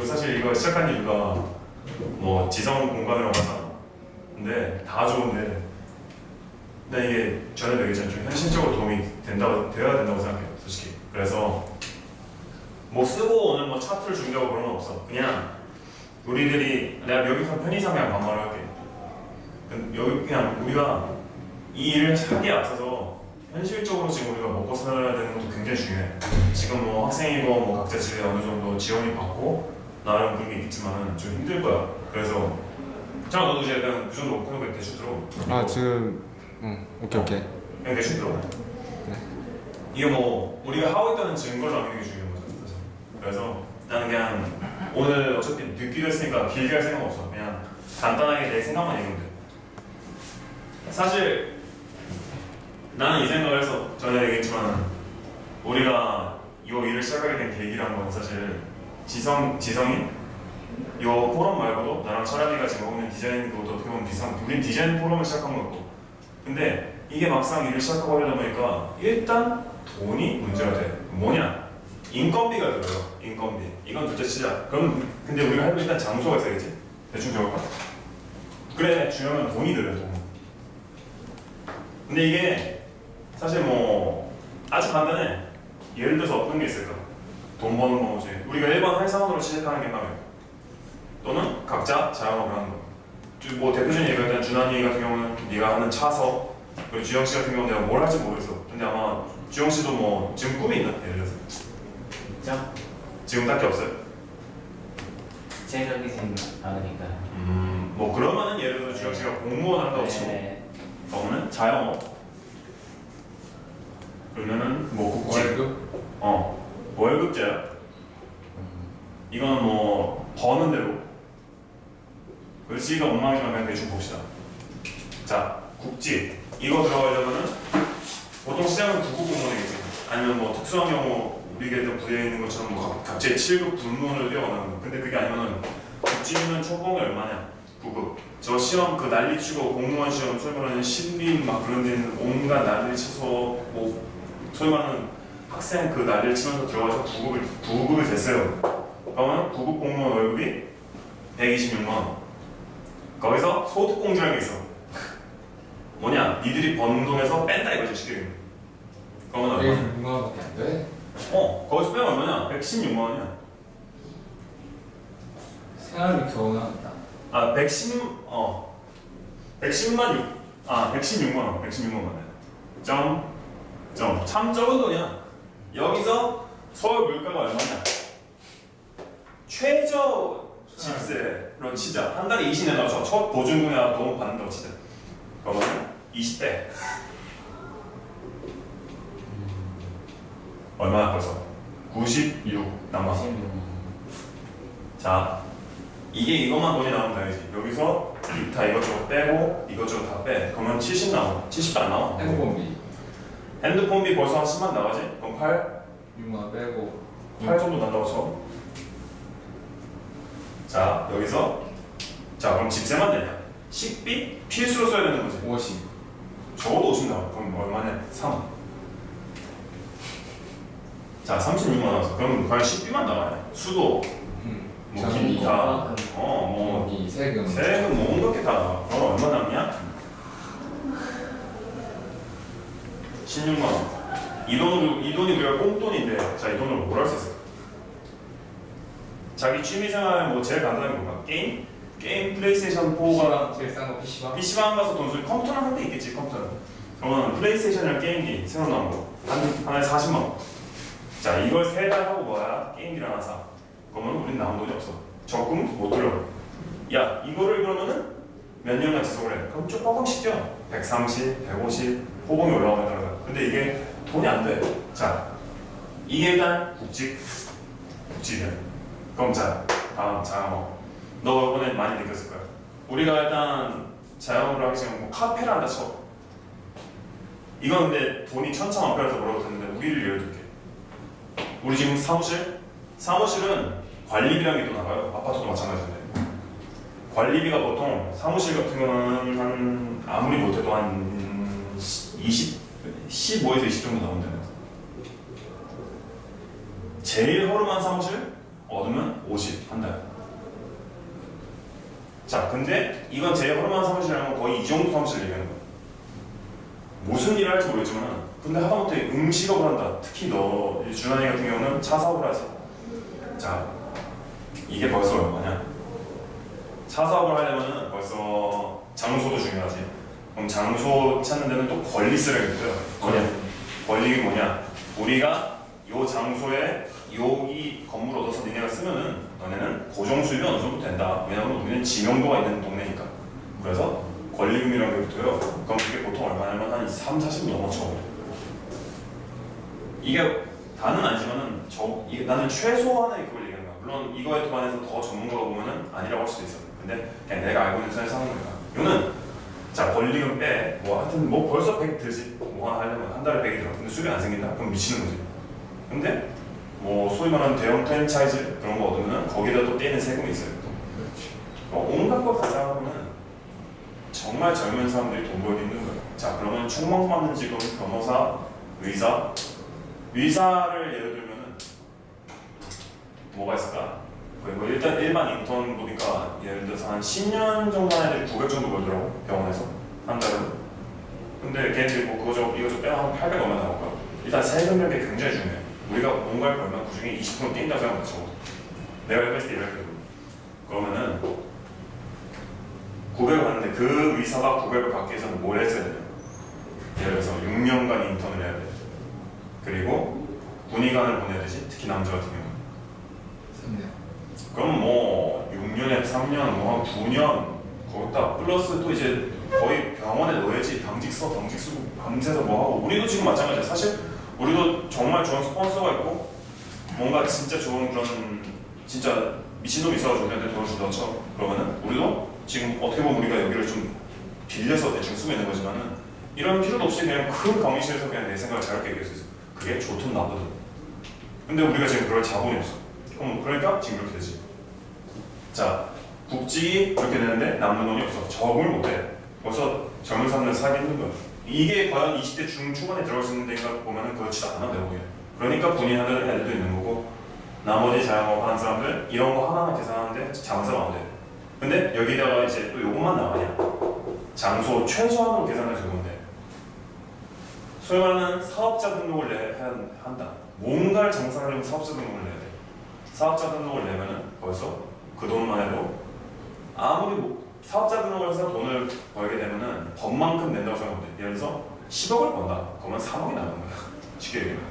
사실 이거 시작한 이유가 뭐 지성 공간이라고 하잖아. 근데 다 좋은데 근데 이게 전에 얘기했잖아. 좀 현실적으로 도움이 되어야 된다고 생각해요, 솔직히. 그래서 뭐 쓰고 오는 뭐 차트를 준비하고 그런 건 없어. 그냥 우리들이 내가 여기서 편의상이랑 반말을 할게. 여기 그냥 우리가 이 일을 하기에 앞서서 현실적으로 지금 우리가 먹고 살아야 되는 것도 굉장히 중요해. 지금 뭐 학생이고 뭐 각자 집에 어느 정도 지원이 받고 나름 그런 게 있겠지만 좀 힘들 거야. 그래서 자 너도 이제 그냥 그 정도 목표는 대충 들어. 아 지금 오케이. 그냥 대충 들어. 네. 이게 뭐 우리가 하고 있다는 증거를 남기는 게 중요한 거죠. 사실. 그래서 나는 그냥 오늘 어차피 늦기도 했으니까 길게 할 생각 없어. 그냥 간단하게 내 생각만 얘기하면 돼. 사실 나는 이 생각을 해서 전에 얘기했지만 우리가 이 일을 시작하게 된 계기란 건 사실 지성이 이 포럼 말고도 나랑 차라리가 지금 하고 있는 디자인 그것도 어떻게 보면 비슷한 우린 디자인 포럼을 시작한 거고 근데 이게 막상 일을 시작하고 하려다 보니까 일단 돈이 문제가 돼. 뭐냐? 인건비가 들어요. 인건비. 이건 둘째 치자. 그럼 근데 우리가 할 일단 장소가 있어야지. 대충 적을까? 그래 중요한 건 돈이 들어요. 돈. 근데 이게 사실 뭐 아주 간단해. 예를 들어서 어떤 게 있을까? 돈 버는 거지. 우리가 일반 회사원으로 취직하는 게 나아요. 또는 각자 자영업을 하는 거. 뭐 대표적인 예가 일단 준환이 같은 경우는 네가 하는 차서 그리고 주영 씨 같은 경우는 내가 뭘 할지 모르겠어. 근데 아마 주영 씨도 뭐 지금 꿈이 있나? 예를 들어서. 있죠? 지금 딱히 없어요? 제가 생각 않으니까. 뭐 그러면은 예를 들어 주영 씨가 공무원 한다고 치고 그러면은 자영업. 그러면은 뭐 국직. 월급제야. 이건 뭐 버는 대로. 글씨가 엉망이지만 그냥 대충 봅시다. 자, 국직. 이거 들어가려면은 보통 시장은 9급 공무원이겠지. 아니면 뭐 특수한 경우 우리가 일단 부대에 있는 것처럼 뭐 갑자기 7급 군무원을 뛰어가는 거. 근데 그게 아니면은 국직이면 초봉이 얼마냐? 9급. 저 시험 그 난리치고 공무원 시험 소위 말하는 신림 막 그런 데는 온갖 난리 쳐서 뭐 소위 말하는 학생 그 난리를 치면서 들어가서 9급이 됐어요. 그러면 9급 공무원 월급이 126만 원. 거기서 소득공제라는 게 있어. 뭐냐? 니들이 번 돈에서 뺀다 이거지 쉽게. 그러면 얼마? 106만 원밖에 안 돼? 거기서 빼면 얼마냐? 116만 원이야. 생활비 겨우 나왔다. 116만 원. 116만 원. 참 적은 돈이야. 여기서 서울 물가가 얼마냐? 최저 집세로 치자. 한 달에 20 내다고 쳐. 첫 보증금이나 너무 받는다고 치자. 그러면 20대. 얼마나 벌써? 96 남아. 자, 이게 이것만 돈이 나오면 다행이지. 여기서 다 이것저것 빼고 이것저것 다 빼. 그러면 70 나와. 70도 안 나와. 핸드폰비 핸드폰비 벌써 한 10만 나가지? 그럼 6만 원 빼고 8 정도 난다고 쳐. 자, 여기서 자, 그럼 집세만 내냐? 식비? 필수로 써야 되는 거지. 50 적어도 50 나와. 그럼 얼마냐? 3. 자, 36만 나왔어. 그럼 과연 식비만 나가냐? 수도, 뭐 전기, 기타, 뭐 전기, 세금 세금 뭐 온갖 게 다 나와. 그럼 얼마 남냐? 16만 원. 이 돈이 우리가 꽁돈인데, 자, 이 돈으로 뭘 할 수 있을까? 자기 취미생활 뭐 제일 간단한 게 뭔가? 게임 플레이스테이션 4가 제일 싼 거 PC방? PC방 가서 돈 쓰고 컴퓨터는 한 대 있겠지. 컴퓨터는. 그러면 플레이스테이션이랑 게임기 새로 나온 거 하나에 40만 원. 자, 이걸 3달 하고 뭐야? 게임기를 하나 사. 그러면 우린 남은 돈이 없어. 적금 못 들어. 야, 이거를 그러면은 몇 년간 지속을 해. 그럼 조금씩 뛰어. 130, 150, 호봉이 올라오면 들어가. 근데 이게 돈이 안 돼. 자, 이게 일단 국직이야. 그럼 자, 다음 자영업. 너 이번에 많이 느꼈을 거야. 우리가 일단 자영업을 하기 전에 뭐 카페를 한다 쳐. 이건 근데 돈이 천차만별해서 뭐라고 듣는데 우리를 예를 들게. 우리 지금 사무실은 관리비라는 게 또 나가요. 아파트도 마찬가지인데. 관리비가 보통 사무실 같은 거는 한 아무리 못해도 한 15에서 20 정도 나온대요. 제일 허름한 사무실? 얻으면 50 한 달. 자, 근데 이건 제 허름한 사무실이라면 거의 이 정도 사무실을 얘기하는 거야. 무슨 일을 할지 모르겠지만 근데 하다못해 음식업을 한다. 특히 너 준환이 같은 경우는 차 사업을 하지. 자, 이게 벌써 얼마냐? 차 사업을 하려면은 벌써 장소도 중요하지. 그럼 장소 찾는 데는 또 권리세를 있고요. 권리가 뭐냐? 우리가 요 장소에 여기 건물 얻어서 니네가 쓰면은 너네는 고정 수입이 어느 정도 된다. 왜냐면 우리는 지명도가 있는 동네니까. 그래서 권리금이라는 게 붙어요. 그럼 그게 보통 얼마냐면 한 3, 40 넘어쳐. 이게 다는 아니지만은 이게 나는 최소한의 그걸 얘기하는 거야. 물론 이거에 반해서 더 전문가가 보면은 아니라고 할 수도 있어. 근데 그냥 내가 알고 있는 선에서 하는 거니까. 요는 자 권리금 빼. 뭐 하여튼 뭐 벌써 100 들지. 뭐 하나 하려면 한 달에 100이 들어. 근데 수입이 안 생긴다? 그럼 미치는 거지. 근데 뭐 소위 말하는 대형 프랜차이즈 그런 거 얻으면 거기다 또 떼는 세금이 있어요. 온갖 거 다 생각하면 정말 젊은 사람들이 돈 벌기 힘든 거예요. 자 그러면 총망받는 직업 변호사, 의사를 예를 들면은 뭐가 있을까? 뭐 일단 일반 인턴 보니까 예를 들어서 한 10년 정도 한 애들이 900 정도 벌더라고 병원에서 한 달은. 근데 걔네들이 뭐 그거 이거 빼면 한 800 얼마 나올 거야. 일단 세금력이 굉장히 중요해. 우리가 뭔가를 벌면 그 중에 20% 뛴다고 생각하죠. 내가 했을 때 이렇게 그러면은 900을 받는데 그 의사가 900을 받기 위해서는 뭘 했어야 돼요? 예를 들어서 6년간 인턴을 해야 돼. 그리고 군의관을 보내야 되지. 특히 남자 같은 경우는. 3년. 그럼 뭐 6년에 3년, 뭐 한 9년 거기다 플러스 또 이제 거의 병원에 넣어야지. 당직 쓰고 밤새서 뭐 하고. 우리도 지금 마찬가지야. 사실 우리도 정말 좋은 스폰서가 있고 뭔가 진짜 좋은 그런 진짜 미친놈이 있어가지고 우리한테 돈을 준다고 쳐. 그러면은 우리도 지금 어떻게 보면 우리가 여기를 좀 빌려서 대충 쓰고 있는 거지만은 이런 필요도 없이 그냥 큰 강의실에서 그냥 내 생각을 자유롭게 얘기할 수 있어. 그게 좋든 나쁘든. 근데 우리가 지금 그럴 자본이 없어. 그러니까 지금 이렇게 되지. 자, 국직이 그렇게 되는데 남는 돈이 없어. 적응을 못해. 벌써 젊은 사람들 살기 힘든 거야. 이게 과연 20대 중초반에 들어갈 수 있는 데인가 보면은 그렇지도 않아, 내가 보기엔. 그러니까 본인 하는 애들도 있는 거고 나머지 자영업 하는 사람들 이런 거 하나하나 계산하는데 장사가 안 돼. 근데 여기다가 이제 또 요것만 나가냐? 장소 최소한으로 계산해서 좋은데 소위 말하는 사업자 등록을 한다. 뭔가를 장사하려면 사업자 등록을 내야 돼. 사업자 등록을 내면은 벌써 그 돈만 해도 아무리 사업자 등록을 해서 돈을 벌게 되면은 법만큼 낸다고 생각하면 돼. 예를 들어서 10억을 번다. 그러면 3억이 나가는 거야. 쉽게 얘기하면.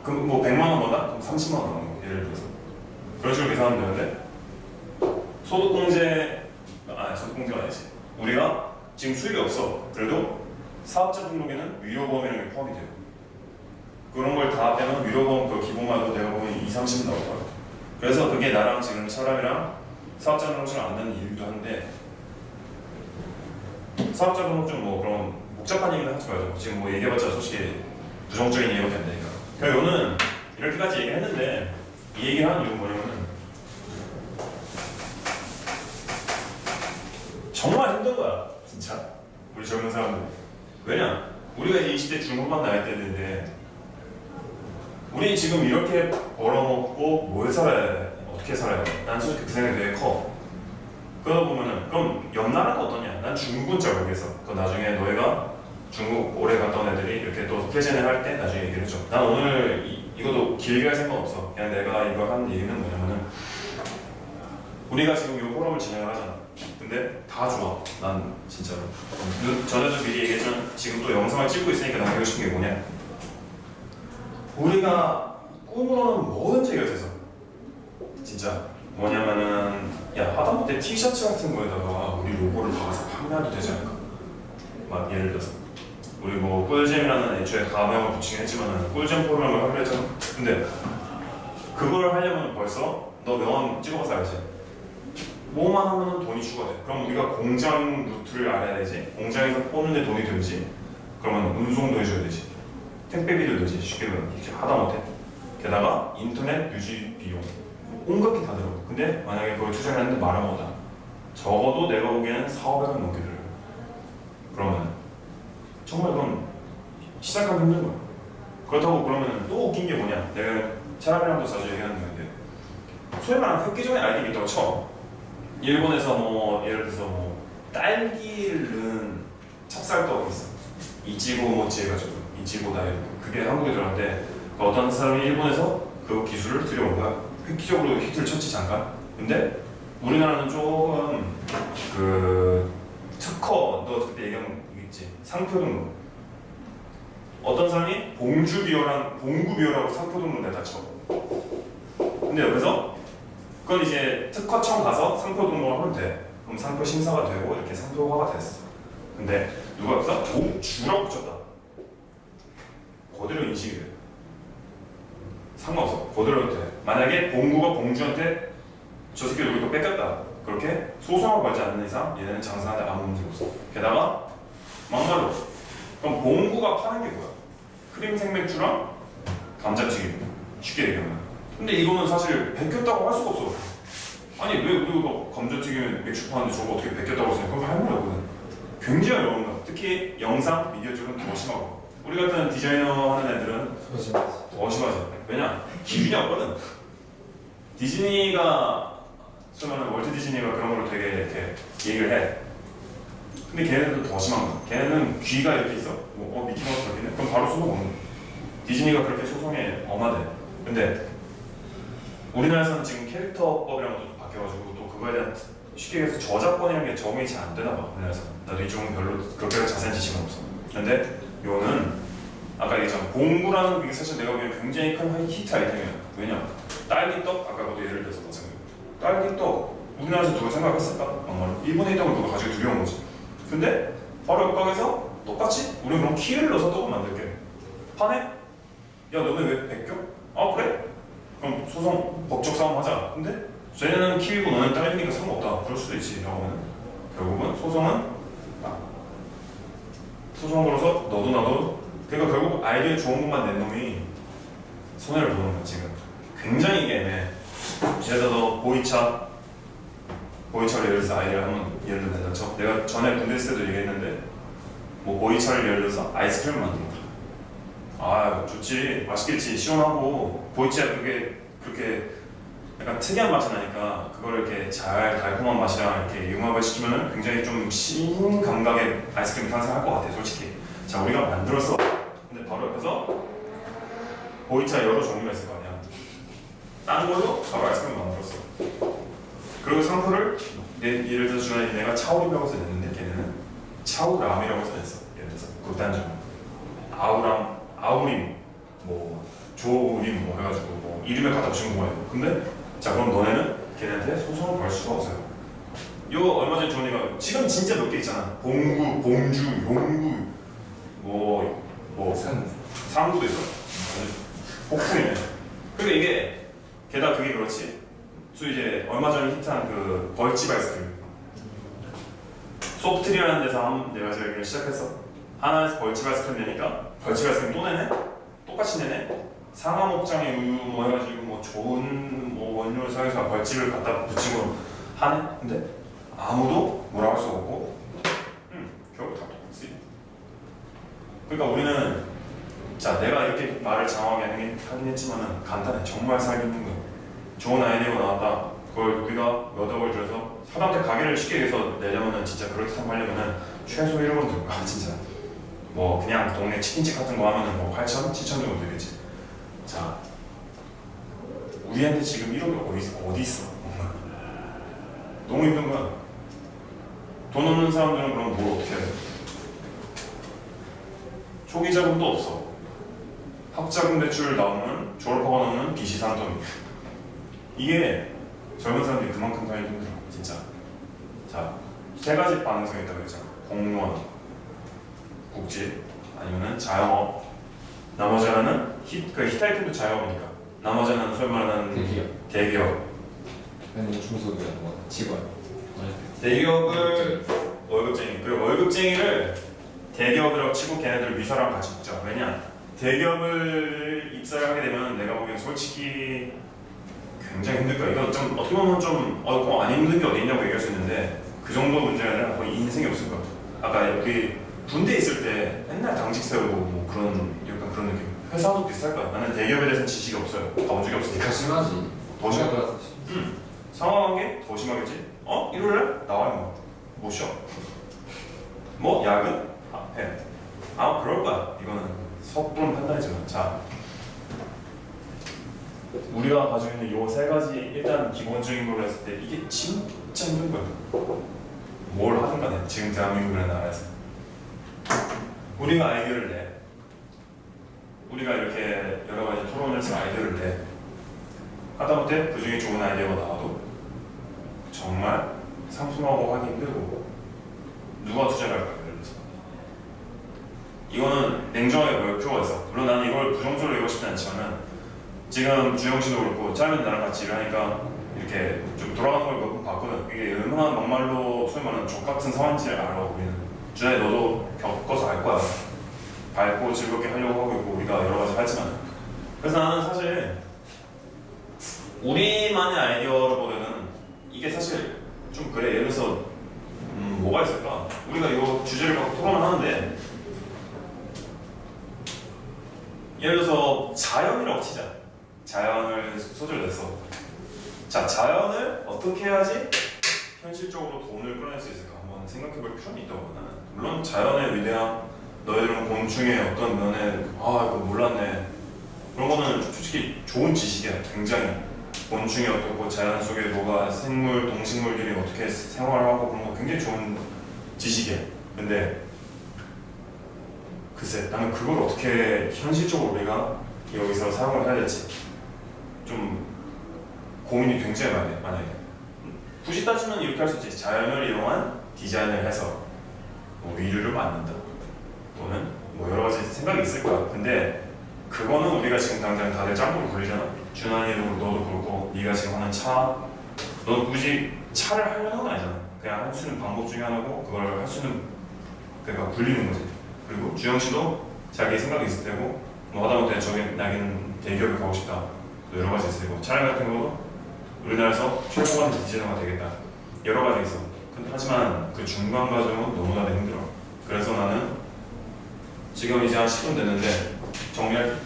그럼 뭐 100만 원 번다? 그럼 30만 원 나가는 거야. 예를 들어서. 그런 식으로 계산하면 되는데 소득공제가 아니지. 우리가 지금 수익이 없어. 그래도 사업자 등록에는 위로보험이라는 게 포함이 돼요. 그런 걸 다 빼면 위로보험 그 기본만도 내가 보면 2, 30 나올 거야. 그래서 그게 나랑 지금 사람이랑 사업자 등록증을 안 내는 이유도 한데 사업자 등록증 뭐 그런 복잡한 얘기는 하지 말자. 지금 뭐 얘기해봤자 솔직히 부정적인 얘기밖에 안 되니까. 그러니까 이거는 이렇게까지 얘기했는데 이 얘기를 하는 이유는 뭐냐면은 정말 힘든 거야 진짜 우리 젊은 사람들. 왜냐? 우리가 20대 중후반 나이 때인데 우리 지금 이렇게 벌어먹고 뭘 살아야 돼? 어떻게 살아야 돼? 난 솔직히 그 생각이 되게 커. 그러다 보면은 그럼 옆 나라가 어떠냐? 난 중국은 잘 모르겠어. 그 나중에 너희가 중국 오래 갔다 온 애들이 이렇게 또 프레젠을 할 때 나중에 얘기를 해줘. 난 오늘 이것도 길게 할 생각 없어. 그냥 내가 이거 한 얘기는 뭐냐면은 우리가 지금 이 포럼을 진행을 하잖아. 근데 다 좋아. 난 진짜로. 전에도 미리 얘기했지만 지금 또 영상을 찍고 있으니까 남기고 싶은 게 뭐냐? 우리가 꿈으로는 뭐든지 얘기할 수 있어. 진짜 뭐냐면은 야 하다못해 티셔츠 같은 거에다가 우리 로고를 박아서 판매해도 되지 않을까? 막 예를 들어서 우리 뭐 꿀잼이라는 애초에 가명을 붙이긴 했지만은 꿀잼 포럼을 하기로 했잖아. 근데 그걸 하려면 벌써 너 명함 찍어봐서 알지? 뭐만 하면은 돈이 추가돼. 그럼 우리가 공장 루트를 알아야 되지. 공장에서 뽑는데 돈이 들지. 그러면 운송도 해줘야 되지. 택배비도 되지. 쉽게 말하면 이렇게 하다못해. 게다가 인터넷 유지 비용 온갖 게 다 들어. 근데 만약에 그걸 투자를 하는데 마감하다. 적어도 내가 보기에는 4,500원 넘게 들어요. 그러면 정말 그건 시작하기 힘든 거야. 그렇다고 그러면 또 웃긴 게 뭐냐? 내가 사람이랑도 자주 얘기하는 건데 소위 말하는 획기적인 아이템이 있다고 쳐. 일본에서 뭐 예를 들어서 뭐 딸기를 넣은 찹쌀떡이 있어. 이치고 모찌 해가지고 이치고 다이 그게 한국에 들어왔는데 그 어떤 사람이 일본에서 그 기술을 들여온 거야. 획기적으로 히트를 쳤지 잠깐. 근데 우리나라는 조금 그 특허 너 그때 얘기한 거 있지 상표 등록. 어떤 사람이 봉구비어라고 상표 등록 내다 쳐. 근데 여기서 그건 이제 특허청 가서 상표 등록을 하면 돼. 그럼 상표 심사가 되고 이렇게 상표화가 됐어. 근데 누가 여기서 봉주라고 붙였다. 그대로 인식이 돼. 상관없어. 그대로 돼. 만약에 봉구가 봉주한테 저 새끼 우리 거 뺏겼다. 그렇게 소송을 걸지 않는 이상 얘네는 장사하는데 아무 문제 없어. 게다가 막말로 그럼 봉구가 파는 게 뭐야? 크림 생맥주랑 감자튀김. 쉽게 얘기하면. 근데 이거는 사실 베꼈다고 할 수가 없어. 아니 왜 우리가 감자튀김에 맥주 파는데 저거 어떻게 베꼈다고 했으면 그건 할 말이 없거든. 굉장히 어려운 거야. 특히 영상, 미디어 쪽은 더 심하고. 우리 같은 디자이너 하는 애들은 더 심하지. 왜냐? 기준이 없거든. 디즈니가 쓰면은 월트 디즈니가 그런 걸로 되게 이렇게 얘기를 해. 근데 걔네들도 더 심한 거야. 걔네는 귀가 이렇게 있어. 미키마우스 이렇게 있네. 그럼 바로 소송 오는 거야. 디즈니가 그렇게 소송에 엄하대. 근데 우리나라에서는 지금 캐릭터법이랑 것도 바뀌어가지고 또 그거에 대한 쉽게 얘기해서 저작권이라는 게 적응이 잘 안 되나 봐. 우리나라에서. 나도 이쪽은 별로 그렇게 자세한 지식은 없어. 근데 이거는 아까 얘기했잖아. 봉구라는 게 사실 내가 보기엔 굉장히 큰 히트 아이템이야. 왜냐? 딸기떡 아까 그것도 예를 들어서 마찬가지. 딸기떡 우리나라에서 누가 생각했을까? 막말로 일본에 있던 걸 누가 가지고 들여온 거지. 근데 바로 옆방에서 똑같이 우리 그럼 키를 넣어서 떡을 만들게. 파네? 야 너네 왜 베껴? 아 그래? 그럼 소송 법적 싸움 하자. 근데 쟤네는 키위고 너는 딸기니까 상관없다. 그럴 수도 있지. 라고는 결국은 소송은 소송 걸어서 너도 나도 그러니까 결국 아이디어 좋은 것만 낸 놈이 손해를 보는 거야 지금. 굉장히 이게 애매해. 예를 들어서 보이차를 예를 들어서 아이디어 한번 예를 들면 쳐. 내가 전에 군대 있을 때도 얘기했는데 뭐 보이차를 예를 들어서 아이스크림을 만들겠다. 아 좋지 맛있겠지 시원하고 보이차가 그게 그렇게 약간 특이한 맛이 나니까 그걸 이렇게 잘 달콤한 맛이랑 이렇게 융합을 시키면은 굉장히 좀 신감각의 아이스크림이 탄생할 것 같아 솔직히. 자 우리가 만들었어. 근데 바로 옆에서 보이차 여러 종류가 있을 거 아니야. 딴 걸로 바로 아이스크림 만들었어. 그리고 상표를 예를 들어서 주변에 내가 차오림이라고 해서 냈는데 걔네는 차우람이라고 해서 냈어. 예를 들어서 극단적으로 아우림 뭐 조우림 뭐 해가지고 뭐 이름에 갖다 붙인 거예요. 근데 자 그럼 너네는 걔네한테 소송을 걸 수가 없어요. 이거 얼마 전에 조은이가 지금 진짜 몇 개 있잖아. 봉구, 봉주, 용구 뭐 상구도 있어. 폭풍이네. 그러니까 이게 게다가 그게 그렇지. 또 이제 얼마 전에 히트한 그 벌집 아이스크림 소프트리라는 데서 내가 저기를 시작했어. 하나에서 벌집 아이스크림 내니까 벌집 아이스크림 또 내네? 똑같이 내네? 상하 목장의 우유 뭐 해가지고 뭐 좋은 뭐 원료를 사용해서 벌집을 갖다 붙이고 하네? 근데 아무도 뭐라 할 수 없고 결국 다 똑같지. 그러니까 우리는 자 내가 이렇게 말을 장황하게 하긴 했지만은 간단해. 정말 살기 힘든 거야. 좋은 아이디어가 나왔다. 그걸 우리가 몇 억을 들여서 사람한테 가게를 쉽게 해서 내려면은 진짜 그럴듯한 거 하려면은 최소 1억은 들 거야 진짜. 뭐 그냥 동네 치킨집 같은 거 하면은 뭐 8천, 7천 정도 되겠지. 자 우리한테 지금 1억이 어디 있어? 너무 힘든 거야. 돈 없는 사람들은 그럼 뭘 어떻게 해야 돼? 초기 자금도 없어. 학자금 대출 나오면 졸업하고 나오면 빚이 산더미. 이게 젊은 사람들이 그만큼 다 힘들어 진짜. 자, 세 가지 반응성이 있다고 했잖아. 공무원, 국제, 아니면은 자영업. 나머지 하나는 히타이템도 자영업이니까. 나머지 하나는 소위 말하는 대기업. 아니 중소기업 뭐 직원. 대기업을 월급쟁이. 그리고 월급쟁이를 대기업이라고 치고 걔네들 위사랑 같이 붙자. 왜냐? 대기업을 입사를 하게 되면 내가 보기엔 솔직히 굉장히 힘들 거야. 이거 좀 어떻게 보면 좀 안 힘든 게 어디 있냐고 얘기할 수 있는데 그 정도 문제가 아니라 거의 인생이 없을 거야. 아까 여기 군대 있을 때 맨날 당직 세우고 뭐 그런 약간 그런 느낌. 회사도 비슷할 거야. 나는 대기업에 대해서 지식이 없어요. 가본 적이 없으니까. 심하지. 더 심할 거야. 상호관계 더 심하겠지? 일요일에 나와요. 뭐 쉬어? 뭐 야근? 해. 그럴 거야. 이거는 섣부른 판단이지만 자 우리가 가지고 있는 요 세 가지 일단 기본적인 걸로 했을 때 이게 진짜 힘든 거야. 뭘 하든 간에 지금 대한민국이라는 나라에서 우리가 아이디어를 내 우리가 이렇게 여러 가지 토론을 해서 아이디어를 내 하다못해 그 중에 좋은 아이디어가 나와도 정말 상품화하고 하기 힘들고 누가 투자를 할까? 예를 들어서 이거는 냉정하게 볼 필요가 있어. 물론 나는 이걸 부정적으로 얘기하고 싶지 않지만은 지금 주영 씨도 그렇고 짜면 나랑 같이 일하니까 이렇게 좀 돌아가는 걸 몇 번 봤거든. 이게 얼마나 막말로 소위 말하는 족같은 상황인지를 알아. 우리는 준현이 너도 겪어서 알 거야. 밝고 즐겁게 하려고 하고 있고 우리가 여러 가지 하지만 그래서 나는 사실 우리만의 아이디어보다는 이게 사실 좀 그래. 예를 들어서 뭐가 있을까? 우리가 이거 주제를 갖고 토론을 하는데 예를 들어서 자연이라고 치자. 자연을 소재로 냈어. 자, 자연을 어떻게 해야지 현실적으로 돈을 끌어낼 수 있을까 한번 생각해볼 필요는 있다고 나는. 물론 자연의 위대함, 너희들은 곤충의 어떤 면에 이거 몰랐네 그런 거는 솔직히 좋은 지식이야. 굉장히 곤충이 어떻고 자연 속에 뭐가 생물, 동식물들이 어떻게 생활하고 그런 거 굉장히 좋은 지식이야. 근데 글쎄 나는 그걸 어떻게 현실적으로 우리가 여기서 사용을 해야 될지 좀 고민이 굉장히 많아요. 굳이 따지면 이렇게 할 수 있지. 자연을 이용한 디자인을 해서 뭐 위류를 만든다 또는 뭐 여러 가지 생각이 있을 거야. 근데 그거는 우리가 지금 당장 다들 짱구로 굴리잖아. 준환이도 너도 그렇고 네가 지금 하는 차 너 굳이 차를 하려는 건 아니잖아. 그냥 할 수 있는 방법 중에 하나고 그걸 할 수 있는 그러니까 굴리는 거지. 그리고 주영 씨도 자기 생각이 있을 테고 뭐 하다못해 나긴 대기업에 가고 싶다 여러 가지 있을 테고 차량 같은 것도 우리나라에서 최고 같은 디자이너가 되겠다 여러 가지 있어. 근데 하지만 그 중간 과정은 너무나 힘들어. 그래서 나는 지금 이제 한 10분 됐는데 정리할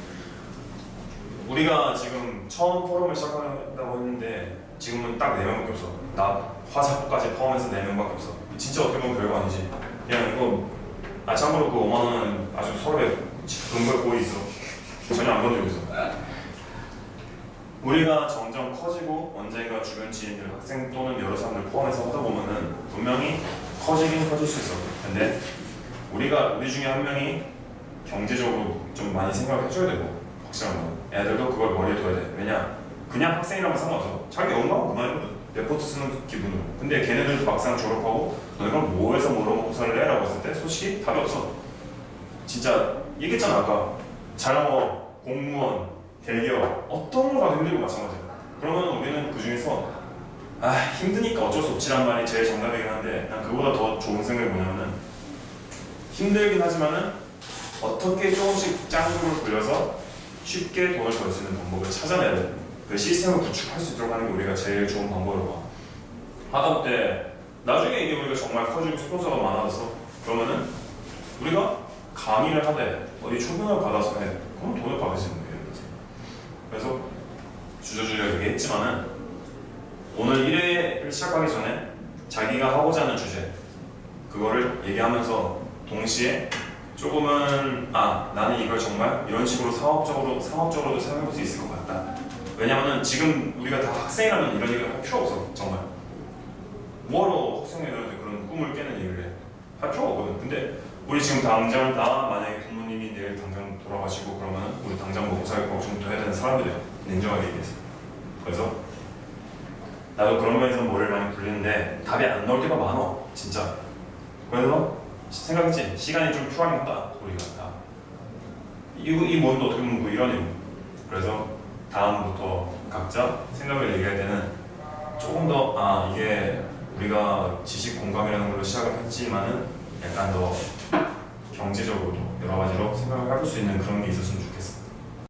우리가 지금 처음 포럼을 시작한다고 했는데 지금은 딱 4명밖에 없어. 나 화작부까지 포함해서 4명밖에 없어. 진짜 어떻게 보면 별거 아니지. 그냥 이거 참고로 그 5만 원은 아주 서로의 근거에 보이 있어. 전혀 안 건드리고 있어. 우리가 점점 커지고 언젠가 주변 지인들, 학생 또는 여러 사람들 포함해서 하다 보면은 분명히 커지긴 커질 수 있어. 근데 우리 중에 한 명이 경제적으로 좀 많이 생각을 해줘야 되고 확실한 건 애들도 그걸 머리에 둬야 돼. 왜냐? 그냥 학생이라면 상관없어. 자기 연구하고 그만이거든. 레포트 쓰는 기분으로. 근데 걔네들 막상 졸업하고 너네가 뭐 해서 뭐 먹고 살래? 라고 했을 때 솔직히 답이 없어. 진짜 얘기했잖아 아까. 자영업, 공무원, 대기업 어떤 걸 가도 힘들고 마찬가지야. 그러면 우리는 그 중에서 힘드니까 어쩔 수 없지란 말이 제일 정답이긴 한데 난 그보다 더 좋은 생각이 뭐냐면은 힘들긴 하지만은 어떻게 조금씩 짱구를 굴려서 쉽게 돈을 벌 수 있는 방법을 찾아내야 돼. 그 시스템을 구축할 수 있도록 하는 게 우리가 제일 좋은 방법으로 봐. 하다못해 나중에 이게 우리가 정말 커지고 스폰서가 많아졌어. 그러면은 우리가 강의를 하되 어디 초빙을 받아서 해. 그럼 돈을 받을 수 있는 거예요. 그래서 주저주저 얘기했지만은 오늘 1회를 시작하기 전에 자기가 하고자 하는 주제 그거를 얘기하면서 동시에 조금은 나는 이걸 정말 이런 식으로 상업적으로도 사용해볼 수 있을 것 같다. 왜냐면은 지금 우리가 다 학생이라면 이런 얘기를 할 필요 없어. 정말 뭐하러 학생들한테 그런 꿈을 깨는 얘기를 해. 할 필요가 없거든. 근데 우리 지금 당장 다 만약에 부모님이 내일 당장 돌아가시고 그러면 우리 당장 먹고 살고 걱정부터 해야 되는 사람들이야. 냉정하게 얘기해서. 그래서 나도 그런 면에서 머리를 많이 굴리는데 답이 안 나올 때가 많아. 진짜. 그래서 생각했지. 시간이 좀 필요하긴 하다. 우리가 다. 이 뭔도 어떻게 보면 뭐 이런 의미. 그래서 다음부터 각자 생각을 얘기할 때는 조금 더 이게 우리가 지식 공감이라는 걸로 시작을 했지만은 약간 더 경제적으로도 여러 가지로 생각을 해볼 수 있는 그런 게 있었으면 좋겠어.